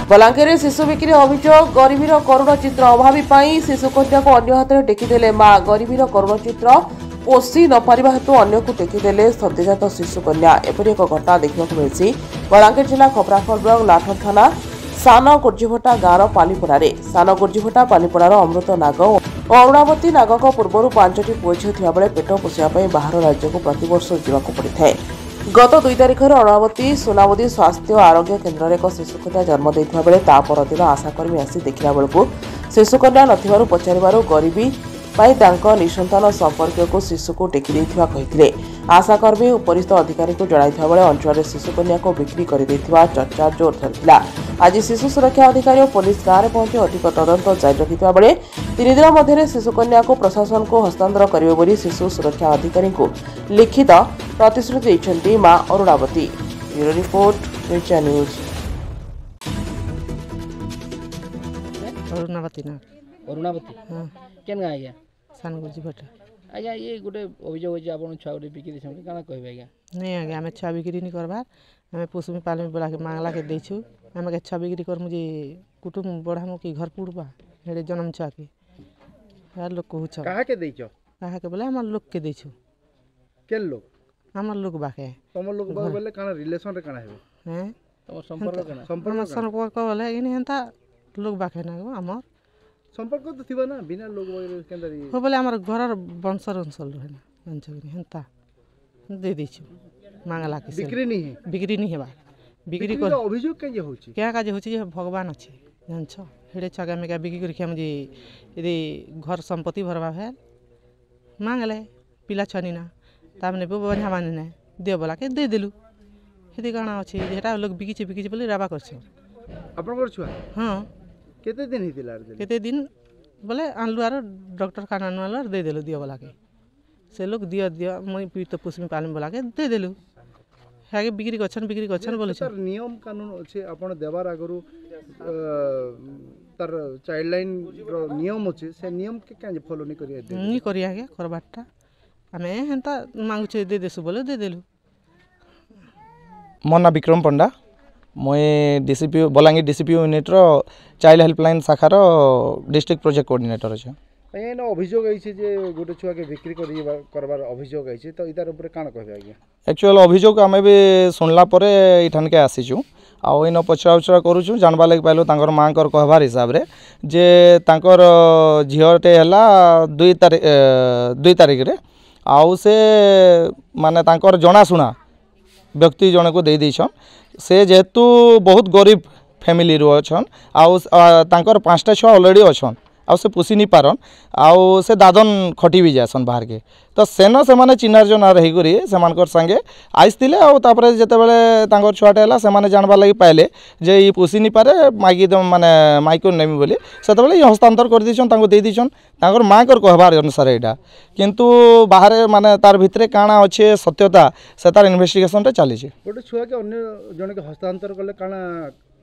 बलांगीर शिशु बिक्री अभियोग गरीबीर करुण चित्र अभावी शिशु कन्या को अन्य हाथ में टेकीदेले मां गरीबीर करुण चित्र पोषि न पारिबा हेतु अन्य को टेकीदेले सद्यजात शिशु कन्या एपरि एक घटना देखा मिली बलांगीर जिला खपराखोल ब्लॉक लाठर थाना सान गुर्जीभटा गाँव पालीपड़े सान गुर्जीभटा पालीपड़ार अमृत नाग और अरुणावती नागक पूर्व 5टी पुओ झील थिबा बेले पेट पोषिबा बाहर राज्य को प्रतिवर्ष जावाक पड़ता है। गत 2 तारिख अरुणावती सोनामुदी स्वास्थ्य और आरोग्य केन्द्र में एक शिशुकन्या जन्म देता बेले ता परदिन आशाकर्मी आसी देखला बेलू शिशुकन्या नथिबारु पचारिबारु गरीबी निसंतान संपर्क को शिशु को टेकी देथिबा कहिथिले। आशाकर्मी उपरिस्थ अधिकारी को जणाइथिबा बेले अंचल शिशुकन्या को बिक्री कर चर्चा जोर धरिथिला। आज शिशु सुरक्षा अधिकारी और पुलिस गाँव में पहुंची अधिक तदंत जारी रखिथिबा बेले 3 दिन मध्य शिशुकन्या को प्रशासन को हस्तांतर करिवे बोली शिशु सुरक्षा अधिकारी को लिखित प्रतिश्रुति देइछन्ती मां अरुणावती। ब्यूरो रिपोर्ट मिर्चा न्यूज। अरुणावती हां केन गा आज्ञा सान गुर्जीभटा आज्ञा ये गोटे अभियोग होछि आपन छुआ गोटे बिक्री छन काना कहबे आज्ञा नहीं आज्ञा हमें छुआ बिक्री नहीं करबार हमें पोसमी पालमी बोला के मांगला के देछु हमें के छुआ बिक्री कर मुझे कुटुम बढ़ामो की घर पुड़बा हेडे जन्म छुआ के यार लोग कहू कहा के देछो कहा के बोले हमर लोग के देछु के लोग हमर लोग बाके तुम लोग बोले काना रिलेशन रे काना हेबे हैं तुम संपर्क काना संपर्क बोले इनी हंता लोग बाके ना हमर संपर्क तो थिबा ना बिना लोग वगैरह के अंदर हो बोले हमर घर वंशर अंचल रहे ना अंचल हंता दे देछु मांगला के बिक्री नहीं हेबा बिक्री कर अभियोग के होछि क्या काजे होछि जे भगवान अछि जानछ हेडे छगा में का बिक्री कर के मुझे यदि घर संपत्ति भरवा है मांगले पिला छनी ना तामने बबन्हा माने ना दे बोला के दे देलु हेदि काना अछि जेटा लोग बिकिचे बोले राबा करछ आपन कर छुआ हां केते दिन हितिला केते दिन बोले आनलु आरो डॉक्टर खाना आनलु दे देलु दियो बोला के से लोग दियो मई पी तो पुष्मी पालन बोला के दे देलु हागे बिक्री गछन बोले सर नियम कानून अछि आपण देवार आगरु तार चाइल्ड लाइन रो नियम अछि से नियम के काजे फॉलो नहीं करिया के करबाटा हमें हेंता मांगु छे दे देसु बोले दे देलु। मोना विक्रम पंडा मैं डीसीपी बलांगीर डीसीपी यूनिट रो चाइल्ड हेल्पलाइन शाखा रो डिस्ट्रिक्ट प्रोजेक्ट कोऑर्डिनेटर अछि। एन अभियोग आइछे जे गोटे छुआ के बिक्री करबार अभियोग आइछे तो इतार ऊपर काना कहबे आज्ञा एक्चुअल अभियोग हमें भी सुनला परे इठान के आसीचु आ इन पचरा उचरा करूछु जानबा लाग पाइलो तांकर मां कर कहबार हिसाब रे जे तांकर झियोटे हला 2 तारिख रे आउ से माने तांकर जणा सुना व्यक्ति जने को दे देछन से जेतु बहुत गरीब फैमिली रो अछन आउ तांकर 5टा छुआ ऑलरेडी अछन आउ से पोषि नहीं पारन आउ से दादन खटी भी जासन बाहर के तो सेन से माने चिन्हार जना रही करी से मानकर संगे आइसतिले आउ तापरे जते बेले तांकर छुआटे हला से माने जानबा लागि पाइले जे ई पोषि नहीं पारे मागी दम माने माइको नेमी बोली सेते बेले ई हस्तांतर कर दिछन तांको दे दिछन तांकर मां कर कहबार अनुसार एटा किंतु बाहर माने तार भितरे काना अच्छे सत्यता से तार इन्वेस्टिगेशन रे चली छै गोटे छुआ के अन्य जने के हस्तांतर करले काना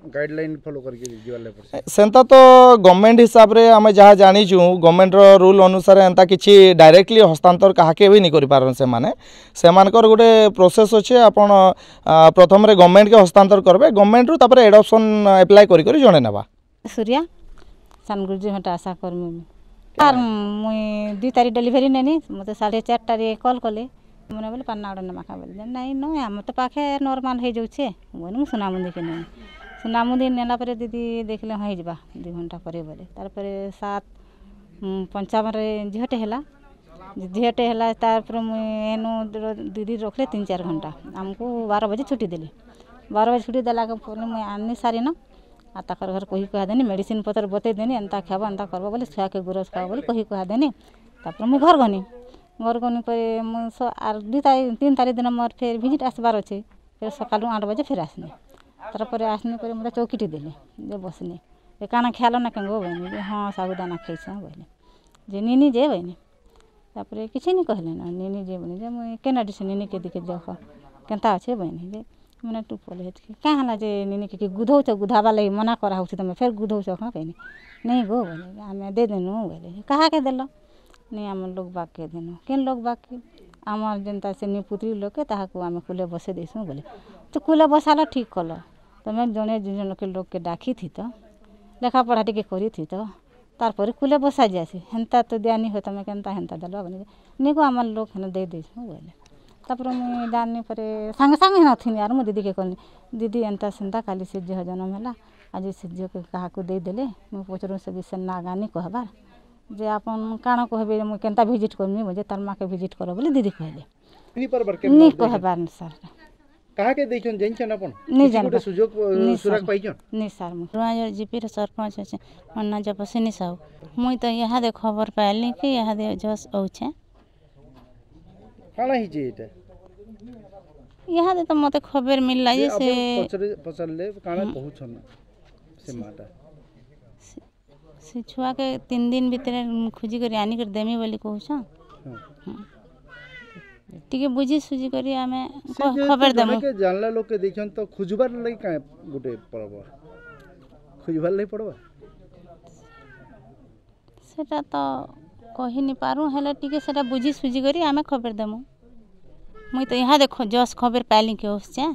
गाइडलाइन फॉलो करके जीवाले पड़े सेंता तो गवर्नमेंट हिसाब रे हमें जहाँ जानी छु गवर्नमेंट रो रूल अनुसार एंता किछि डायरेक्टली हस्तांतर काहाके भी नहीं करि पारन से मानकर गोटे प्रोसेस अच्छे आपण प्रथम रे गवर्नमेंट के हस्तांतर करबे गवर्नमेंट रो तापर एडॉप्शन अप्लाई करी जणे नेबा सूर्या सान गुर्जीभटा आशा कर्मी यार मुई 2 तारिख डिलीवरी नेनी मते 4:30 टारे कॉल कले मने बोले पन्नाडा नमाखा बोले नहीं न हम तो पाखे नॉर्मल हे जाउ छे मोनु सुना मुंदी के नहीं सुनामुदी नेला परे दीदी देखले हो जबा 2 घंटा परे बोले तार परे 7:55 रे झेटे हला तार पर एनो दीदी रखले 3-4 घंटा हमको 12 बजे छुट्टी देले 12 बजे छुट्टी देला के फोन में आनी सारी न आ ताकर घर कही कहा देनी मेडिसिन पत्र बते देनी एंता खाबा एंता करबा बोले छुआ के गुरस खाबा बोले कही कहा देनी तापर मैं घर गनी परे मु 3 तारिख दिन मोर फिर विजिट आसबार अच्छे फिर सकाल 8 बजे फिर आसनी तार पर आसने पर मतलब चौकीटी देले जे बसनी ए काना ख्याल ना केंगो बनी जे हां साबुदाना खाइछ बोले जे नीनी जे बनी तापर किछि नहीं कहले ना नीनी जे बनी जे मैं केना दिस नीनी के दिखे जाओ केनता अच्छे बनी जे मने टू पोले के का हला जे नीनी के गुधौ छ गुधाबा लई मना करा होछि तमे फिर गुधौ छ का कहनी नहीं गो बोले हमें दे देनु बोले कहा के देलो नहीं हम लोग बाके देनु केन लोग बाके आमार जनता से निपुत्री लोग के ताहा को आमे कुले बसे देसु बोले तो कुले बसाला ठीक कलो तुम जड़े जन के लोग के डाकी थी तो लेखा पढ़ा टे करी थी तो तार कुले बसा जासी हेन्ता तो दिया नहीं हो तुम केन्ता हेन्ता दल बने नहीं को आम लोग हेन दे बोले तापर मुझे जानी पर सांगे सांगे नथी यार मो दीदी के कहनी दीदी एंता सेन्ता काली से झील जन्म है आज से झील के क्या देदेले मुझे पचरू से विषय नागानी कहबार जे आपन काण कहबे मुझे केन्ता भिजिट करमी मुझे तार माँ के भिजिट कर बोले दीदी कहले नहीं कहबार सर कहा के देखन जैन अपन नहीं जान गोटे सुजोग सुराग पाइछन नहीं सर रुआजर जीपी सरपंच अच्छे मन्ना जपसिनी साहू मुई तो यहाँ दे खबर पाइली कि यहाँ दे जस औछे काना हिजे एटा यहाँ दे तो मते खबर मिलला जे से पचरले काना कहउछन से माटा से छुआ के 3 दिन भीतर खोजी कर आनी कर देमी बोली कहउछन टिके बुझी सुझी करी आमे खबर देमु के जानला लोग के देखन तो खुजबार लई का गुटे पड़बा खुजबार लई पड़बा सेटा तो कहि नि पारू हेले टिके सेटा बुझी सुझी करी आमे खबर देमु मुई तो यहाँ देखो जस खबर पाइली के होस छे